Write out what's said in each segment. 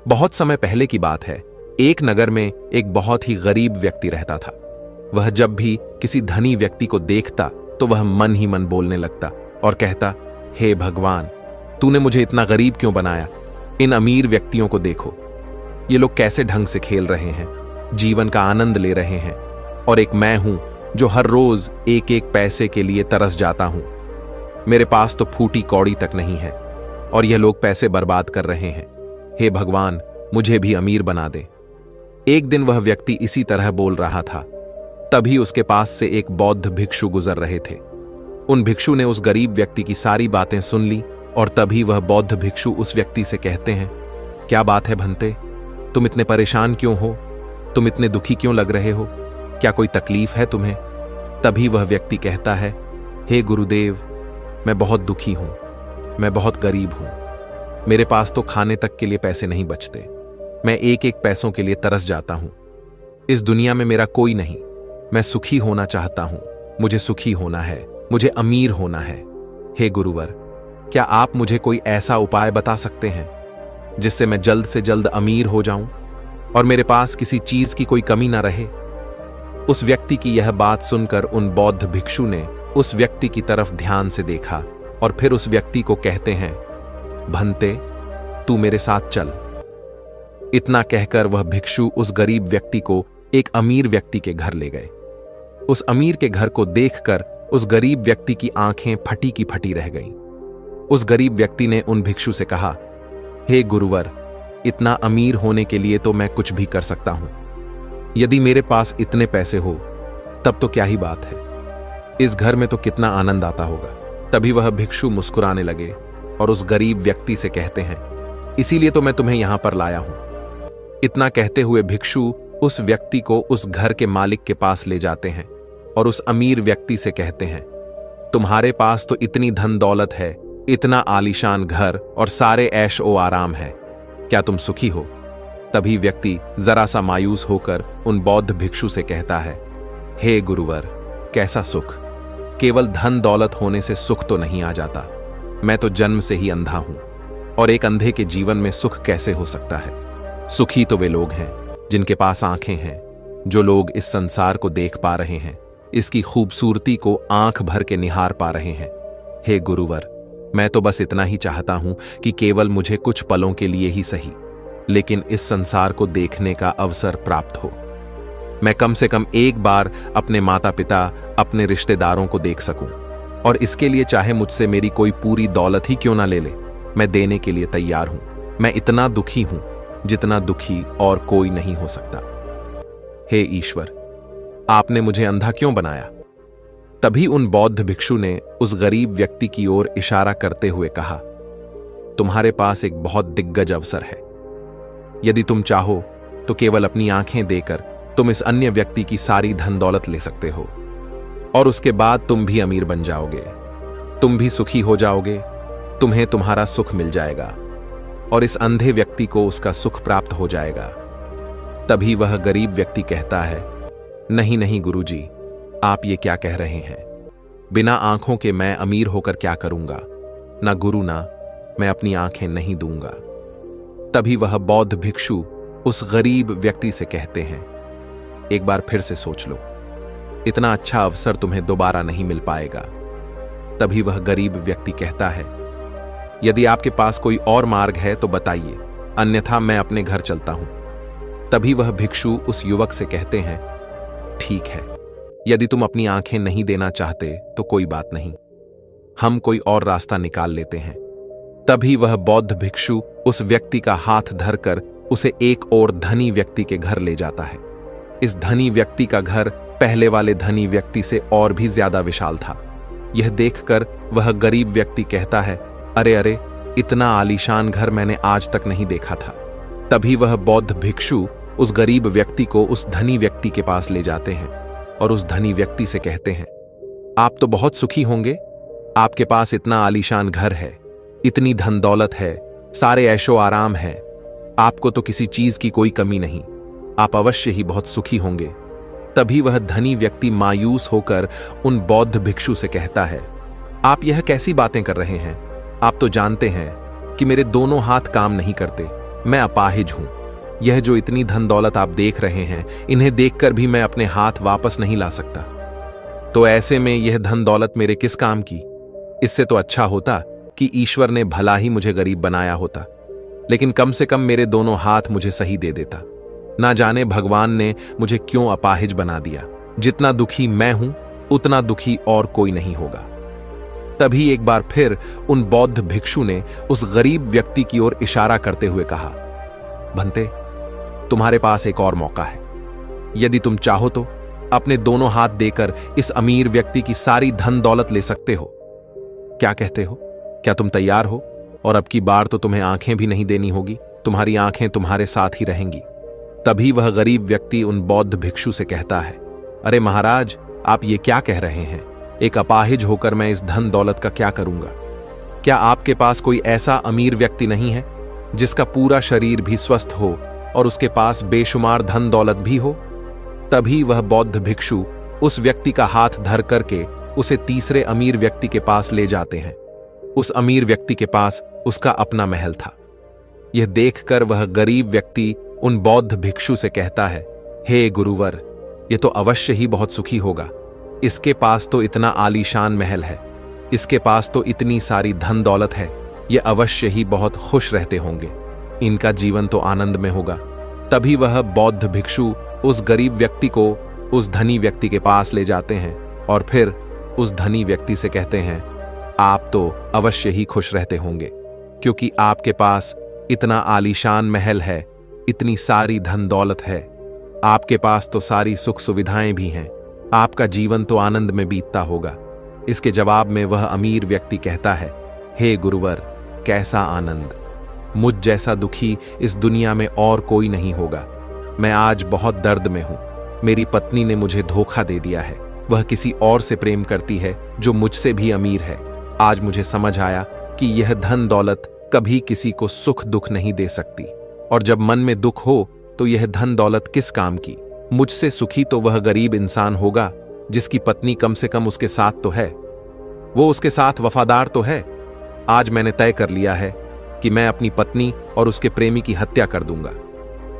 बहुत समय पहले की बात है। एक नगर में एक बहुत ही गरीब व्यक्ति रहता था। वह जब भी किसी धनी व्यक्ति को देखता तो वह मन ही मन बोलने लगता और कहता, हे भगवान, तूने मुझे इतना गरीब क्यों बनाया? इन अमीर व्यक्तियों को देखो, ये लोग कैसे ढंग से खेल रहे हैं, जीवन का आनंद ले रहे हैं, और एक मैं हूं जो हर रोज एक एक पैसे के लिए तरस जाता हूं। मेरे पास तो फूटी कौड़ी तक नहीं है और यह लोग पैसे बर्बाद कर रहे हैं। हे भगवान, मुझे भी अमीर बना दे। एक दिन वह व्यक्ति इसी तरह बोल रहा था। तभी उसके पास से एक बौद्ध भिक्षु गुजर रहे थे। उन भिक्षु ने उस गरीब व्यक्ति की सारी बातें सुन ली और तभी वह बौद्ध भिक्षु उस व्यक्ति से कहते हैं, क्या बात है भंते, तुम इतने परेशान क्यों हो? तुम इतने दुखी क्यों लग रहे हो? क्या कोई तकलीफ है तुम्हें? तभी वह व्यक्ति कहता है, हे गुरुदेव, मैं बहुत दुखी हूं, मैं बहुत गरीब हूं, मेरे पास तो खाने तक के लिए पैसे नहीं बचते, मैं एक एक पैसों के लिए तरस जाता हूं। इस दुनिया में मेरा कोई नहीं, मैं सुखी होना चाहता हूं, मुझे सुखी होना है, मुझे अमीर होना है। हे गुरुवर, क्या आप मुझे कोई ऐसा उपाय बता सकते हैं जिससे मैं जल्द से जल्द अमीर हो जाऊं और मेरे पास किसी चीज की कोई कमी ना रहे? उस व्यक्ति की यह बात सुनकर उन बौद्ध भिक्षु ने उस व्यक्ति की तरफ ध्यान से देखा और फिर उस व्यक्ति को कहते हैं, भंते, तू मेरे साथ चल। इतना कहकर वह भिक्षु उस गरीब व्यक्ति को एक अमीर व्यक्ति के घर ले गए। उस अमीर के घर को देखकर उस गरीब व्यक्ति की आंखें फटी की फटी रह गईं। उस गरीब व्यक्ति ने उन भिक्षु से कहा, हे गुरुवर, इतना अमीर होने के लिए तो मैं कुछ भी कर सकता हूं। यदि मेरे पास इतने पैसे हो तब तो क्या ही बात है, इस घर में तो कितना आनंद आता होगा। तभी वह भिक्षु मुस्कुराने लगे और उस गरीब व्यक्ति से कहते हैं, इसीलिए तो मैं तुम्हें यहां पर लाया हूं। इतना कहते हुए भिक्षु उस व्यक्ति को उस घर के मालिक के पास ले जाते हैं और उस अमीर व्यक्ति से कहते हैं, तुम्हारे पास तो इतनी धन दौलत है, इतना आलीशान घर और सारे ऐश ओ आराम है, क्या तुम सुखी हो? तभी व्यक्ति जरा सा मायूस होकर उन बौद्ध भिक्षु से कहता है, हे गुरुवर, कैसा सुख? केवल धन दौलत होने से सुख तो नहीं आ जाता। मैं तो जन्म से ही अंधा हूं और एक अंधे के जीवन में सुख कैसे हो सकता है? सुखी तो वे लोग हैं जिनके पास आंखें हैं, जो लोग इस संसार को देख पा रहे हैं, इसकी खूबसूरती को आंख भर के निहार पा रहे हैं। हे गुरुवर, मैं तो बस इतना ही चाहता हूं कि केवल मुझे कुछ पलों के लिए ही सही, लेकिन इस संसार को देखने का अवसर प्राप्त हो। मैं कम से कम एक बार अपने माता पिता, अपने रिश्तेदारों को देख सकूं, और इसके लिए चाहे मुझसे मेरी कोई पूरी दौलत ही क्यों ना ले ले, मैं देने के लिए तैयार हूं। मैं इतना दुखी हूं जितना दुखी और कोई नहीं हो सकता। हे ईश्वर, आपने मुझे अंधा क्यों बनाया? तभी उन बौद्ध भिक्षु ने उस गरीब व्यक्ति की ओर इशारा करते हुए कहा, तुम्हारे पास एक बहुत दिग्गज अवसर है। यदि तुम चाहो तो केवल अपनी आंखें देकर तुम इस अन्य व्यक्ति की सारी धन दौलत ले सकते हो और उसके बाद तुम भी अमीर बन जाओगे, तुम भी सुखी हो जाओगे, तुम्हें तुम्हारा सुख मिल जाएगा और इस अंधे व्यक्ति को उसका सुख प्राप्त हो जाएगा। तभी वह गरीब व्यक्ति कहता है, नहीं नहीं गुरुजी, आप ये क्या कह रहे हैं? बिना आंखों के मैं अमीर होकर क्या करूंगा? ना गुरु, ना मैं अपनी आंखें नहीं दूंगा। तभी वह बौद्ध भिक्षु उस गरीब व्यक्ति से कहते हैं, एक बार फिर से सोच लो, इतना अच्छा अवसर तुम्हें दोबारा नहीं मिल पाएगा। तभी वह गरीब व्यक्ति कहता है, यदि आपके पास कोई और मार्ग है तो बताइए, अन्यथा मैं अपने घर चलता हूं। तभी वह भिक्षु उस युवक से कहते हैं, ठीक है, यदि तुम अपनी आंखें नहीं देना चाहते तो कोई बात नहीं, हम कोई और रास्ता निकाल लेते हैं। तभी वह बौद्ध भिक्षु उस व्यक्ति का हाथ धरकर उसे एक और धनी व्यक्ति के घर ले जाता है। इस धनी व्यक्ति का घर पहले वाले धनी व्यक्ति से और भी ज्यादा विशाल था। यह देखकर वह गरीब व्यक्ति कहता है, अरे अरे, इतना आलीशान घर मैंने आज तक नहीं देखा था। तभी वह बौद्ध भिक्षु उस गरीब व्यक्ति को उस धनी व्यक्ति के पास ले जाते हैं और उस धनी व्यक्ति से कहते हैं, आप तो बहुत सुखी होंगे, आपके पास इतना आलीशान घर है, इतनी धन दौलत है, सारे ऐशो आराम है, आपको तो किसी चीज की कोई कमी नहीं, आप अवश्य ही बहुत सुखी होंगे। तभी वह धनी व्यक्ति मायूस होकर उन बौद्ध भिक्षु से कहता है, आप यह कैसी बातें कर रहे हैं? आप तो जानते हैं कि मेरे दोनों हाथ काम नहीं करते, मैं अपाहिज हूं। यह जो इतनी धन दौलत आप देख रहे हैं, इन्हें देखकर भी मैं अपने हाथ वापस नहीं ला सकता। तो ऐसे में यह धन दौलत मेरे किस काम की? इससे तो अच्छा होता कि ईश्वर ने भला ही मुझे गरीब बनाया होता, लेकिन कम से कम मेरे दोनों हाथ मुझे सही दे देता। ना जाने भगवान ने मुझे क्यों अपाहिज बना दिया। जितना दुखी मैं हूं, उतना दुखी और कोई नहीं होगा। तभी एक बार फिर उन बौद्ध भिक्षु ने उस गरीब व्यक्ति की ओर इशारा करते हुए कहा, भंते, तुम्हारे पास एक और मौका है। यदि तुम चाहो तो अपने दोनों हाथ देकर इस अमीर व्यक्ति की सारी धन दौलत ले सकते हो। क्या कहते हो? क्या तुम तैयार हो? और अब की बार तो तुम्हें आंखें भी नहीं देनी होगी, तुम्हारी आंखें तुम्हारे साथ ही रहेंगी। तभी वह गरीब व्यक्ति उन बौद्ध भिक्षु से कहता है, अरे महाराज, आप ये क्या कह रहे हैं? एक अपाहिज होकर मैं इस धन दौलत का क्या करूंगा? क्या आपके पास कोई ऐसा अमीर व्यक्ति नहीं है जिसका पूरा शरीर भी स्वस्थ हो और उसके पास बेशुमार धन दौलत भी हो? तभी वह बौद्ध भिक्षु उस व्यक्ति का हाथ धर करके उसे तीसरे अमीर व्यक्ति के पास ले जाते हैं। उस अमीर व्यक्ति के पास उसका अपना महल था। यह देखकर वह गरीब व्यक्ति उन बौद्ध भिक्षु से कहता है, हे गुरुवर, यह तो अवश्य ही बहुत सुखी होगा। इसके पास तो इतना आलीशान महल है, इसके पास तो इतनी सारी धन दौलत है, ये अवश्य ही बहुत खुश रहते होंगे। इनका जीवन तो आनंद में होगा। तभी वह बौद्ध भिक्षु उस गरीब व्यक्ति को उस धनी व्यक्ति के पास ले जाते हैं और फिर उस धनी व्यक्ति से कहते हैं, आप तो अवश्य ही खुश रहते होंगे, क्योंकि आपके पास इतना आलीशान महल है, इतनी सारी धन दौलत है, आपके पास तो सारी सुख सुविधाएं भी हैं, आपका जीवन तो आनंद में बीतता होगा। इसके जवाब में वह अमीर व्यक्ति कहता है, हे गुरुवर, कैसा आनंद! मुझ जैसा दुखी इस दुनिया में और कोई नहीं होगा। मैं आज बहुत दर्द में हूं। मेरी पत्नी ने मुझे धोखा दे दिया है। वह किसी और से प्रेम करती है जो मुझसे भी अमीर है। आज मुझे समझ आया कि यह धन दौलत कभी किसी को सुख दुख नहीं दे सकती, और जब मन में दुख हो तो यह धन दौलत किस काम की? मुझसे सुखी तो वह गरीब इंसान होगा जिसकी पत्नी कम से कम उसके साथ तो है, वो उसके साथ वफादार तो है। आज मैंने तय कर लिया है कि मैं अपनी पत्नी और उसके प्रेमी की हत्या कर दूंगा।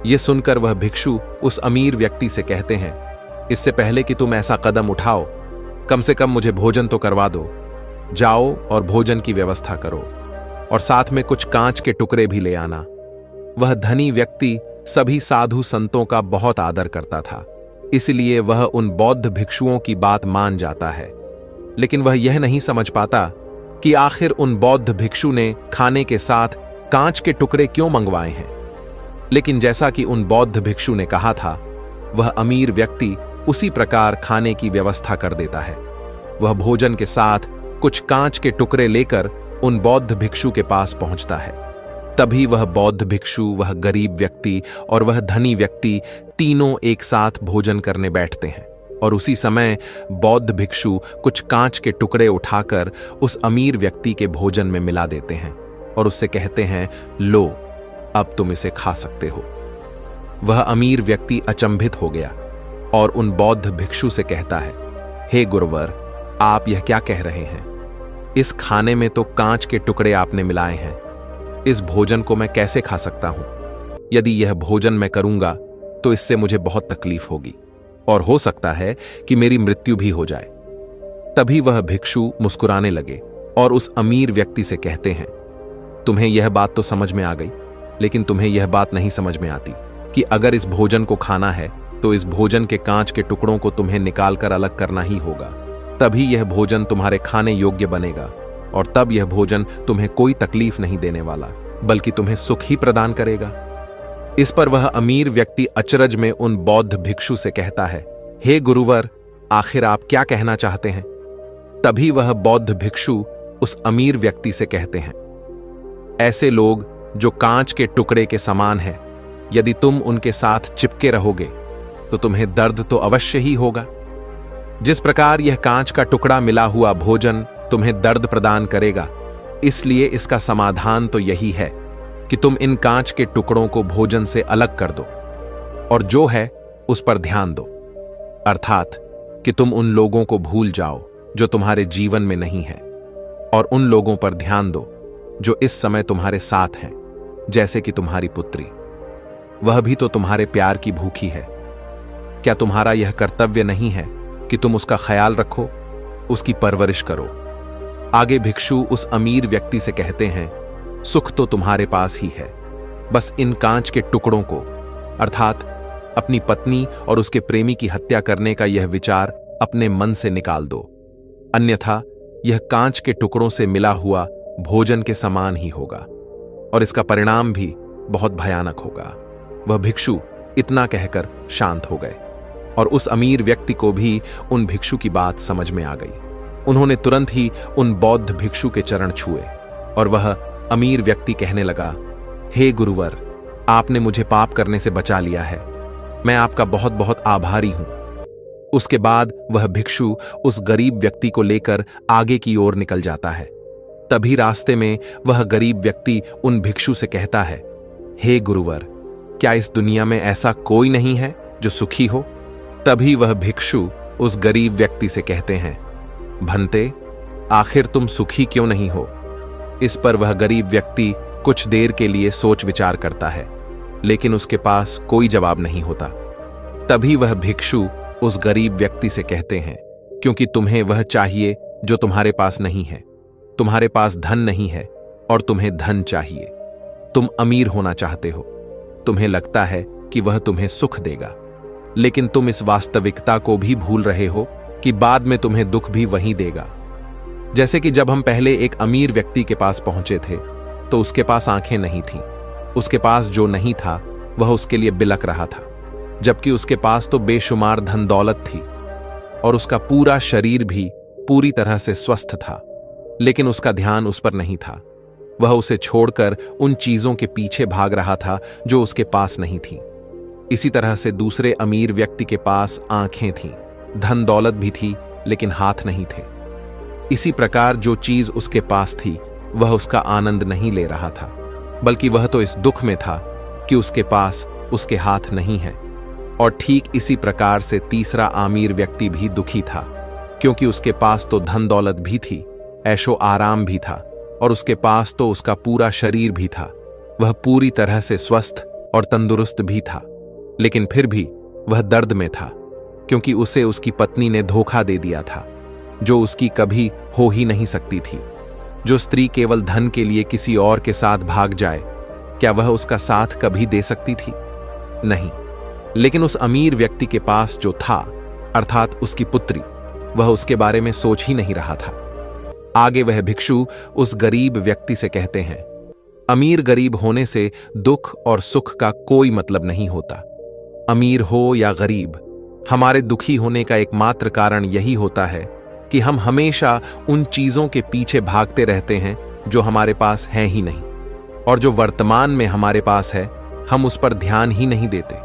यह सुनकर वह भिक्षु उस अमीर व्यक्ति से कहते हैं, इससे पहले कि तुम ऐसा कदम उठाओ, कम से कम मुझे भोजन तो करवा दो। जाओ और भोजन की व्यवस्था करो, और साथ में कुछ कांच के टुकड़े भी ले आना। वह धनी व्यक्ति सभी साधु संतों का बहुत आदर करता था, इसलिए वह उन बौद्ध भिक्षुओं की बात मान जाता है। लेकिन वह यह नहीं समझ पाता कि आखिर उन बौद्ध भिक्षु ने खाने के साथ कांच के टुकड़े क्यों मंगवाए हैं। लेकिन जैसा कि उन बौद्ध भिक्षु ने कहा था, वह अमीर व्यक्ति उसी प्रकार खाने की व्यवस्था कर देता है। वह भोजन के साथ कुछ कांच के टुकड़े लेकर उन बौद्ध भिक्षु के पास पहुंचता है। तभी वह बौद्ध भिक्षु, वह गरीब व्यक्ति और वह धनी व्यक्ति तीनों एक साथ भोजन करने बैठते हैं, और उसी समय बौद्ध भिक्षु कुछ कांच के टुकड़े उठाकर उस अमीर व्यक्ति के भोजन में मिला देते हैं और उससे कहते हैं, लो, अब तुम इसे खा सकते हो। वह अमीर व्यक्ति अचंभित हो गया और उन बौद्ध भिक्षु से कहता है, हे गुरुवर, आप यह क्या कह रहे हैं? इस खाने में तो कांच के टुकड़े आपने मिलाए हैं। इस भोजन को मैं कैसे खा सकता हूं? यदि यह भोजन मैं करूंगा तो इससे मुझे बहुत तकलीफ होगी और हो सकता है कि मेरी मृत्यु भी हो जाए। तभी वह भिक्षु मुस्कुराने लगे और उस अमीर व्यक्ति से कहते हैं, तुम्हें यह बात तो समझ में आ गई, लेकिन तुम्हें यह बात नहीं समझ में आती कि अगर इस भोजन को खाना है तो इस भोजन के कांच के टुकड़ों को तुम्हें निकालकर अलग करना ही होगा। तभी यह भोजन तुम्हारे खाने योग्य बनेगा, और तब यह भोजन तुम्हें कोई तकलीफ नहीं देने वाला, बल्कि तुम्हें सुख ही प्रदान करेगा। इस पर वह अमीर व्यक्ति अचरज में उन बौद्ध भिक्षु से कहता है, हे गुरुवर, आखिर आप क्या कहना चाहते हैं? तभी वह बौद्ध भिक्षु उस अमीर व्यक्ति से कहते हैं, ऐसे लोग जो कांच के टुकड़े के समान हैं, यदि तुम उनके साथ चिपके रहोगे तो तुम्हें दर्द तो अवश्य ही होगा। जिस प्रकार यह कांच का टुकड़ा मिला हुआ भोजन तुम्हें दर्द प्रदान करेगा, इसलिए इसका समाधान तो यही है कि तुम इन कांच के टुकड़ों को भोजन से अलग कर दो और जो है उस पर ध्यान दो, अर्थात कि तुम उन लोगों को भूल जाओ जो तुम्हारे जीवन में नहीं है और उन लोगों पर ध्यान दो जो इस समय तुम्हारे साथ हैं। जैसे कि तुम्हारी पुत्री। वह भी तो तुम्हारे प्यार की भूखी है। क्या तुम्हारा यह कर्तव्य नहीं है कि तुम उसका ख्याल रखो, उसकी परवरिश करो? आगे भिक्षु उस अमीर व्यक्ति से कहते हैं, सुख तो तुम्हारे पास ही है, बस इन कांच के टुकड़ों को, अर्थात अपनी पत्नी और उसके प्रेमी की हत्या करने का यह विचार अपने मन से निकाल दो, अन्यथा यह कांच के टुकड़ों से मिला हुआ भोजन के समान ही होगा और इसका परिणाम भी बहुत भयानक होगा। वह भिक्षु इतना कहकर शांत हो गए और उस अमीर व्यक्ति को भी उन भिक्षु की बात समझ में आ गई। उन्होंने तुरंत ही उन बौद्ध भिक्षु के चरण छुए और वह अमीर व्यक्ति कहने लगा, हे गुरुवर, आपने मुझे पाप करने से बचा लिया है, मैं आपका बहुत बहुत आभारी हूं। उसके बाद वह भिक्षु उस गरीब व्यक्ति को लेकर आगे की ओर निकल जाता है। तभी रास्ते में वह गरीब व्यक्ति उन भिक्षु से कहता है, हे गुरुवर, क्या इस दुनिया में ऐसा कोई नहीं है जो सुखी हो? तभी वह भिक्षु उस गरीब व्यक्ति से कहते हैं, भंते, आखिर तुम सुखी क्यों नहीं हो? इस पर वह गरीब व्यक्ति कुछ देर के लिए सोच विचार करता है, लेकिन उसके पास कोई जवाब नहीं होता। तभी वह भिक्षु उस गरीब व्यक्ति से कहते हैं, क्योंकि तुम्हें वह चाहिए जो तुम्हारे पास नहीं है। तुम्हारे पास धन नहीं है और तुम्हें धन चाहिए। तुम अमीर होना चाहते हो। तुम्हें लगता है कि वह तुम्हें सुख देगा, लेकिन तुम इस वास्तविकता को भी भूल रहे हो कि बाद में तुम्हें दुख भी वही देगा। जैसे कि जब हम पहले एक अमीर व्यक्ति के पास पहुंचे थे तो उसके पास आंखें नहीं थीं। उसके पास जो नहीं था वह उसके लिए बिलक रहा था, जबकि उसके पास तो बेशुमार धन दौलत थी और उसका पूरा शरीर भी पूरी तरह से स्वस्थ था, लेकिन उसका ध्यान उस पर नहीं था। वह उसे छोड़कर उन चीजों के पीछे भाग रहा था जो उसके पास नहीं थी। इसी तरह से दूसरे अमीर व्यक्ति के पास आंखें थीं, धन दौलत भी थी, लेकिन हाथ नहीं थे। इसी प्रकार जो चीज उसके पास थी वह उसका आनंद नहीं ले रहा था, बल्कि वह तो इस दुख में था कि उसके पास उसके हाथ नहीं है। और ठीक इसी प्रकार से तीसरा अमीर व्यक्ति भी दुखी था, क्योंकि उसके पास तो धन दौलत भी थी, ऐशो आराम भी था और उसके पास तो उसका पूरा शरीर भी था। वह पूरी तरह से स्वस्थ और तंदुरुस्त भी था, लेकिन फिर भी वह दर्द में था, क्योंकि उसे उसकी पत्नी ने धोखा दे दिया था, जो उसकी कभी हो ही नहीं सकती थी। जो स्त्री केवल धन के लिए किसी और के साथ भाग जाए, क्या वह उसका साथ कभी दे सकती थी? नहीं। लेकिन उस अमीर व्यक्ति के पास जो था, अर्थात उसकी पुत्री, वह उसके बारे में सोच ही नहीं रहा था। आगे वह भिक्षु उस गरीब व्यक्ति से कहते हैं, अमीर गरीब होने से दुख और सुख का कोई मतलब नहीं होता। अमीर हो या गरीब, हमारे दुखी होने का एकमात्र कारण यही होता है कि हम हमेशा उन चीजों के पीछे भागते रहते हैं जो हमारे पास हैं ही नहीं, और जो वर्तमान में हमारे पास है हम उस पर ध्यान ही नहीं देते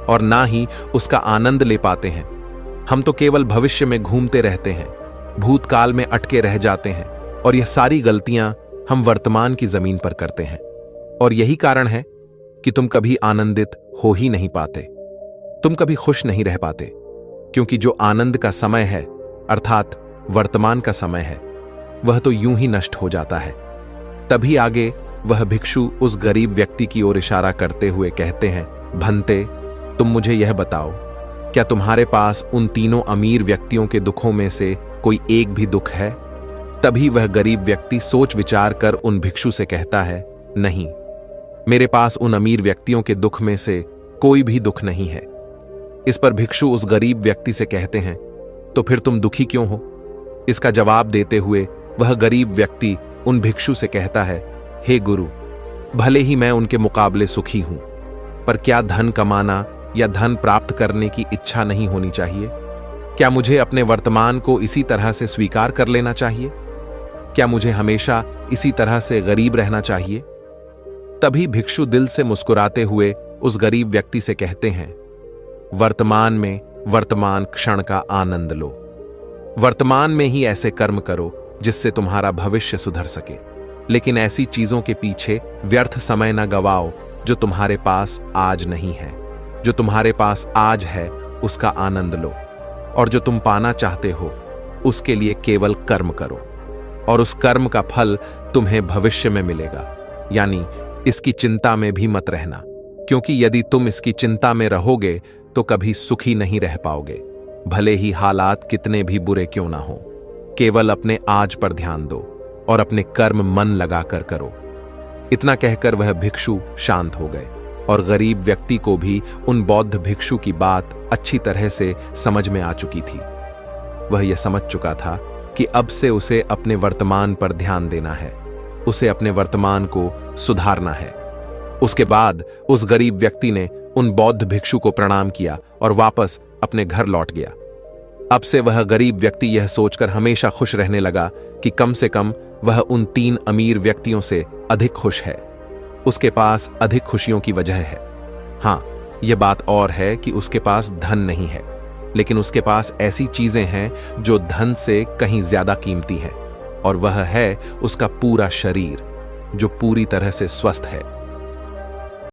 और ना ही उसका आनंद ले पाते हैं। हम तो केवल भविष्य में घूमते रहते हैं, भूतकाल में अटके रह जाते हैं, और यह सारी गलतियां हम वर्तमान की जमीन पर करते हैं। और यही कारण है कि तुम कभी आनंदित हो ही नहीं पाते, तुम कभी खुश नहीं रह पाते, क्योंकि जो आनंद का समय है, अर्थात वर्तमान का समय है, वह तो यूं ही नष्ट हो जाता है। तभी आगे वह भिक्षु उस गरीब व्यक्ति की ओर इशारा करते हुए कहते हैं, भंते, तुम मुझे यह बताओ, क्या तुम्हारे पास उन तीनों अमीर व्यक्तियों के दुखों में से कोई एक भी दुख है? तभी वह गरीब व्यक्ति सोच विचार कर उन भिक्षु से कहता है, नहीं, मेरे पास उन अमीर व्यक्तियों के दुख में से कोई भी दुख नहीं है। इस पर भिक्षु उस गरीब व्यक्ति से कहते हैं, तो फिर तुम दुखी क्यों हो? इसका जवाब देते हुए वह गरीब व्यक्ति उन भिक्षु से कहता है, हे गुरु, भले ही मैं उनके मुकाबले सुखी हूं, पर क्या धन कमाना या धन प्राप्त करने की इच्छा नहीं होनी चाहिए? क्या मुझे अपने वर्तमान को इसी तरह से स्वीकार कर लेना चाहिए? क्या मुझे हमेशा इसी तरह से गरीब रहना चाहिए? तभी भिक्षु दिल से मुस्कुराते हुए उस गरीब व्यक्ति से कहते हैं, वर्तमान में वर्तमान क्षण का आनंद लो। वर्तमान में ही ऐसे कर्म करो जिससे तुम्हारा भविष्य सुधर सके, लेकिन ऐसी चीजों के पीछे व्यर्थ समय न गवाओ जो तुम्हारे पास आज नहीं है। जो तुम्हारे पास आज है उसका आनंद लो, और जो तुम पाना चाहते हो उसके लिए केवल कर्म करो, और उस कर्म का फल तुम्हें भविष्य में मिलेगा, यानी इसकी चिंता में भी मत रहना, क्योंकि यदि तुम इसकी चिंता में रहोगे तो कभी सुखी नहीं रह पाओगे, भले ही हालात कितने भी बुरे क्यों ना हो। केवल अपने आज पर ध्यान दो और अपने कर्म मन लगाकर करो। इतना कहकर वह भिक्षु शांत हो गए और गरीब व्यक्ति को भी उन बौद्ध भिक्षु की बात अच्छी तरह से समझ में आ चुकी थी। वह यह समझ चुका था कि अब से उसे अपने वर्तमान पर ध्यान देना है, उसे अपने वर्तमान को सुधारना है। उसके बाद उस गरीब व्यक्ति ने उन बौद्ध भिक्षु को प्रणाम किया और वापस अपने घर लौट गया। अब से वह गरीब व्यक्ति यह सोचकर हमेशा खुश रहने लगा कि कम से कम वह उन 3 अमीर व्यक्तियों से अधिक खुश है। उसके पास अधिक खुशियों की वजह है। हाँ, यह बात और है कि उसके पास धन नहीं है, लेकिन उसके पास ऐसी चीजें हैं जो धन से कहीं ज्यादा कीमती हैं, और वह है उसका पूरा शरीर जो पूरी तरह से स्वस्थ है।